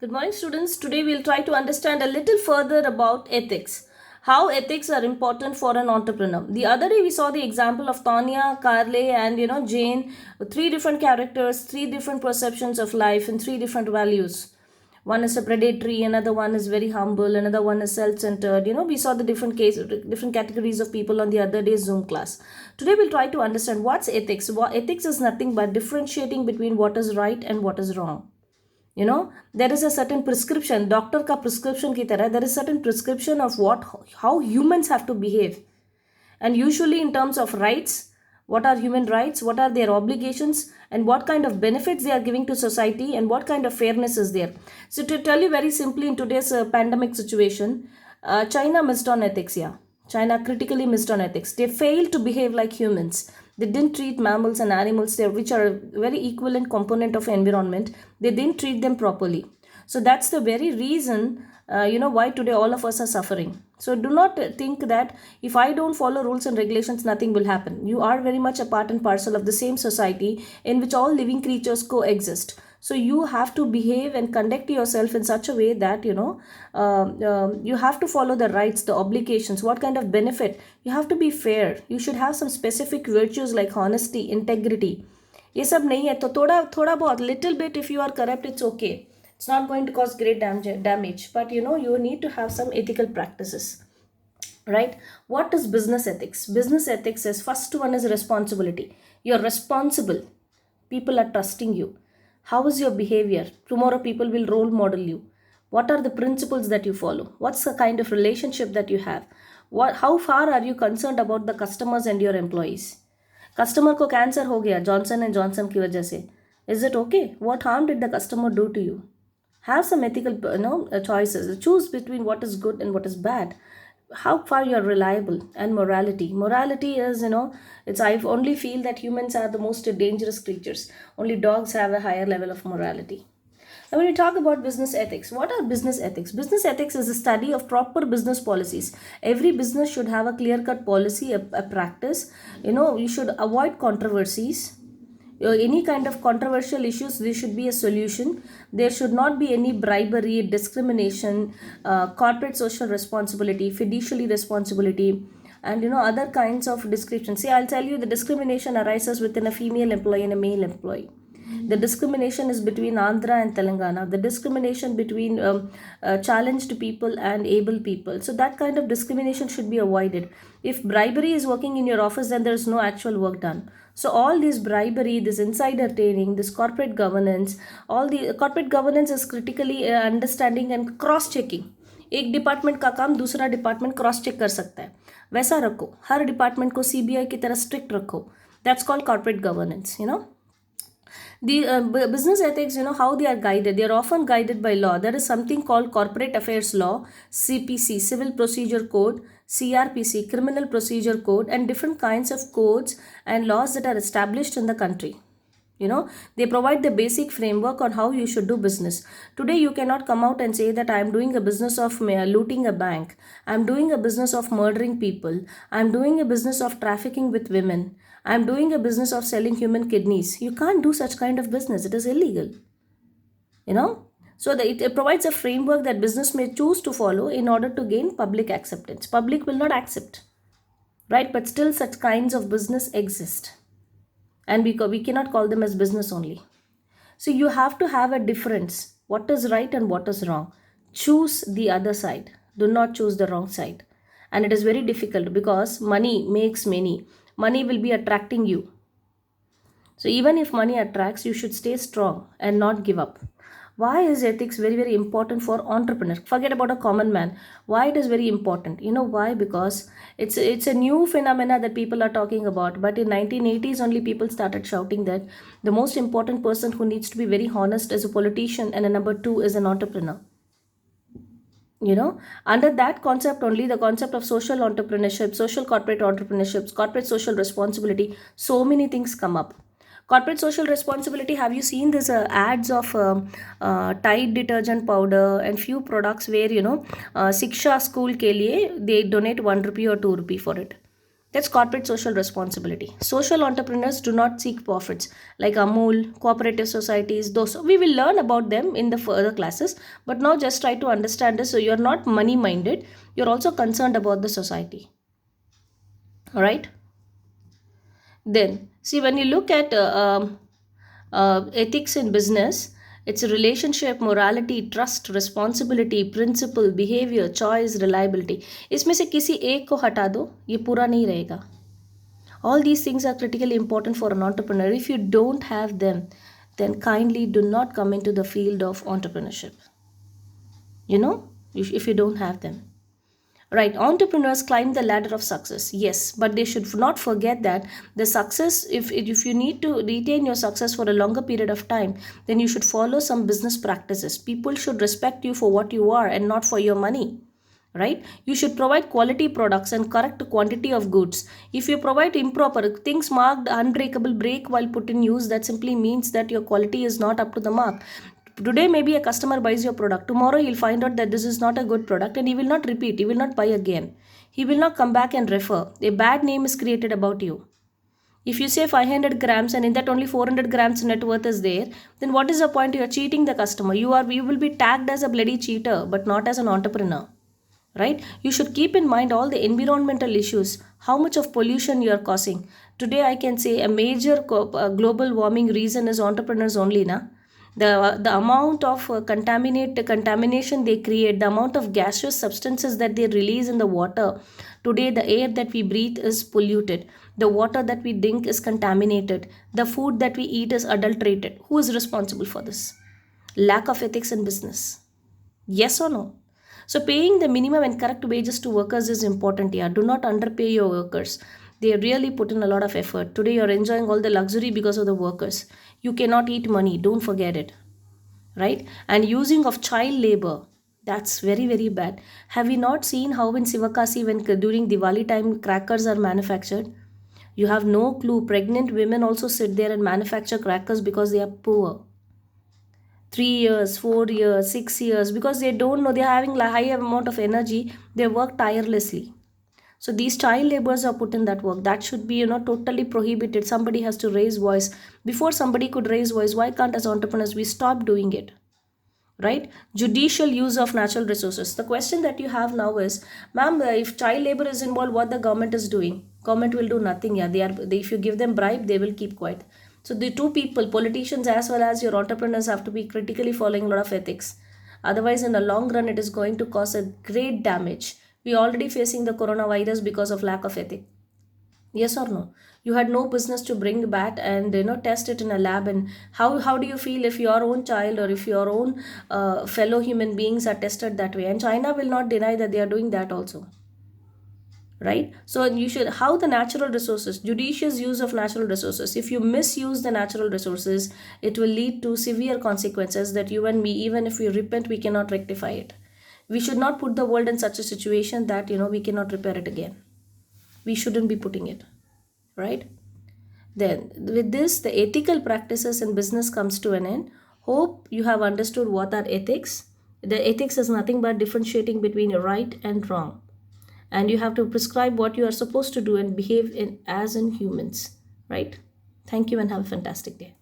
Good morning, students. Today we'll try to understand a little further about ethics. How ethics are important for an entrepreneur. The other day we saw the example of Tanya, Carly, and Jane. Three different characters, three different perceptions of life, and three different values. One is a predatory, another one is very humble, another one is self-centered. We saw the different categories of people on the other day's Zoom class. Today we'll try to understand what's ethics. Ethics is nothing but differentiating between what is right and what is wrong. There is a certain prescription, doctor ka prescription ki tarah, there is certain prescription of how humans have to behave. And usually in terms of rights, what are human rights, what are their obligations, and what kind of benefits they are giving to society, and what kind of fairness is there. So to tell you very simply, in today's pandemic situation, China missed on ethics. Yeah, China critically missed on ethics. They failed to behave like humans. They didn't treat mammals and animals there, which are a very equivalent component of environment. They didn't treat them properly. So that's the very reason, why today all of us are suffering. So do not think that if I don't follow rules and regulations, nothing will happen. You are very much a part and parcel of the same society in which all living creatures coexist. So you have to behave and conduct yourself in such a way that you have to follow the rights, the obligations, what kind of benefit. You have to be fair. You should have some specific virtues like honesty, integrity. ये सब नहीं है तो थोड़ा थोड़ा बहुत little bit if you are corrupt, it's okay. It's not going to cause great damage, but you need to have some ethical practices, right? What is business ethics? Business ethics is, first one is responsibility. You're responsible. People are trusting you. How is your behavior? Tomorrow people will role model you. What are the principles that you follow? What's the kind of relationship that you have? How far are you concerned about the customers and your employees? Customer को cancer हो गया Johnson and Johnson की वजह से. Is it okay? What harm did the customer do to you? Have some ethical choices. Choose between what is good and what is bad. How far you're reliable. And morality is, it's, I only feel that humans are the most dangerous creatures. Only dogs have a higher level of morality. Now when we talk about business ethics, what are business ethics? Business ethics is the study of proper business policies. Every business should have a clear cut policy, a practice. You should avoid controversies. Any kind of controversial issues, there should be a solution. There should not be any bribery, discrimination, corporate social responsibility, fiduciary responsibility, and other kinds of discrimination. See, I'll tell you, the discrimination arises within a female employee and a male employee. The discrimination is between Andhra and Telangana. The discrimination between challenged people and able people. So that kind of discrimination should be avoided. If bribery is working in your office, then there is no actual work done. So all this bribery, this insider trading, this corporate governance, all the corporate governance is critically understanding and cross checking. एक department का काम दूसरा department cross check कर सकता है, वैसा रखो. हर department को सीबीआई की तरह स्ट्रिक्ट रखो. That's called corporate governance. The business ethics, how they are guided. They are often guided by law. There is something called corporate affairs law, CPC, civil procedure code, CRPC, criminal procedure code, and different kinds of codes and laws that are established in the country. They provide the basic framework on how you should do business. Today you cannot come out and say that I am doing a business of looting a bank, I am doing a business of murdering people, I am doing a business of trafficking with women, I am doing a business of selling human kidneys. You can't do such kind of business. It is illegal. So it provides a framework that business may choose to follow in order to gain public acceptance. Public will not accept, right? But still such kinds of business exist. And we cannot call them as business only. So you have to have a difference. What is right and what is wrong? Choose the other side. Do not choose the wrong side. And it is very difficult because money makes many. Money will be attracting you. So even if money attracts, you should stay strong and not give up. Why is ethics very, very important for entrepreneurs? Forget about a common man. Why it is very important? You know why? Because it's a new phenomena that people are talking about. But in 1980s only people started shouting that the most important person who needs to be very honest is a politician, and a number two is an entrepreneur. Under that concept only, the concept of social entrepreneurship, social corporate entrepreneurships, corporate social responsibility, so many things come up. Corporate social responsibility, have you seen this ads of Tide detergent powder and few products where Siksha school ke liye they donate 1 rupee or 2 rupee for it. That's corporate social responsibility. Social entrepreneurs do not seek profits like Amul, cooperative societies, those. We will learn about them in the further classes, but now just try to understand this so you're not money minded, you're also concerned about the society. All right? Then, see, when you look at ethics in business, it's a relationship, morality, trust, responsibility, principle, behavior, choice, reliability. इसमें से किसी एक को हटा दो, ये पूरा नहीं रहेगा. All these things are critically important for an entrepreneur. If you don't have them, then kindly do not come into the field of entrepreneurship. You know, if you don't have them. Right, entrepreneurs climb the ladder of success, yes, but they should not forget that the success, if you need to retain your success for a longer period of time, then you should follow some business practices. People should respect you for what you are and not for your money. Right, you should provide quality products and correct quantity of goods. If you provide improper things marked unbreakable, break while put in use, that simply means that your quality is not up to the mark. Today maybe a customer buys your product, tomorrow he'll find out that this is not a good product and he will not repeat, he will not buy again, he will not come back and refer. A bad name is created about you. If you say 500 grams and in that only 400 grams net worth is there, then what is the point? You are cheating the customer. You will be tagged as a bloody cheater, but not as an entrepreneur. Right? You should keep in mind all the environmental issues, how much of pollution you are causing. Today I can say a major global warming reason is entrepreneurs only, na. The amount of contamination they create, the amount of gaseous substances that they release in the water. Today the air that we breathe is polluted, the water that we drink is contaminated, the food that we eat is adulterated. Who is responsible for this? Lack of ethics in business. Yes or no? So paying the minimum and correct wages to workers is important here. Do not underpay your workers. They really put in a lot of effort. Today you're enjoying all the luxury because of the workers. You cannot eat money. Don't forget it. Right? And using of child labor. That's very, very bad. Have you not seen how in Sivakasi when during Diwali time crackers are manufactured? You have no clue. Pregnant women also sit there and manufacture crackers because they are poor. 3 years, 4 years, 6 years, because they don't know, they're having a high amount of energy, they work tirelessly. So these child laborers are put in that work. That should be, totally prohibited. Somebody has to raise voice. Before somebody could raise voice, why can't as entrepreneurs we stop doing it? Right? Judicial use of natural resources. The question that you have now is, ma'am, if child labor is involved, what the government is doing? Government will do nothing. Yeah, if you give them bribe, they will keep quiet. So the two people, politicians as well as your entrepreneurs, have to be critically following a lot of ethics. Otherwise, in the long run, it is going to cause a great damage. We are already facing the coronavirus because of lack of ethics. Yes or no? You had no business to bring back and test it in a lab. And how do you feel if your own child or if your own fellow human beings are tested that way? And China will not deny that they are doing that also. Right? So you should, how the natural resources, judicious use of natural resources. If you misuse the natural resources, it will lead to severe consequences that you and me, even if we repent, we cannot rectify it. We should not put the world in such a situation that we cannot repair it again. We shouldn't be putting it. Right? Then with this, the ethical practices in business comes to an end. Hope you have understood what are ethics. The ethics is nothing but differentiating between right and wrong. And you have to prescribe what you are supposed to do and behave as in humans. Right? Thank you and have a fantastic day.